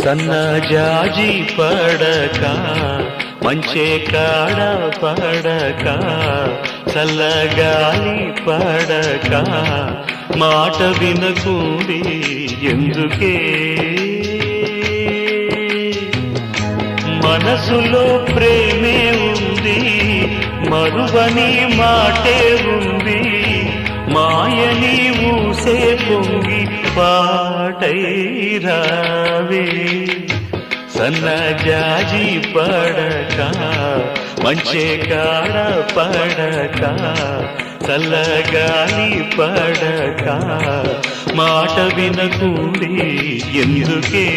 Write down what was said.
సన్నజాజి పడక మంచే కాడ పడక చల్లగాలి పడక మాట వినకూడి ఎందుకే మనసులో ప్రేమే ఉంది మరువని మాటే ఉంది మాయని ఊసే పొంగి పాటై రావే సన్నజాజి పడక మంచే కాడ పడక చల్లగాలి పడక మాట వినకూడి ఎందుకే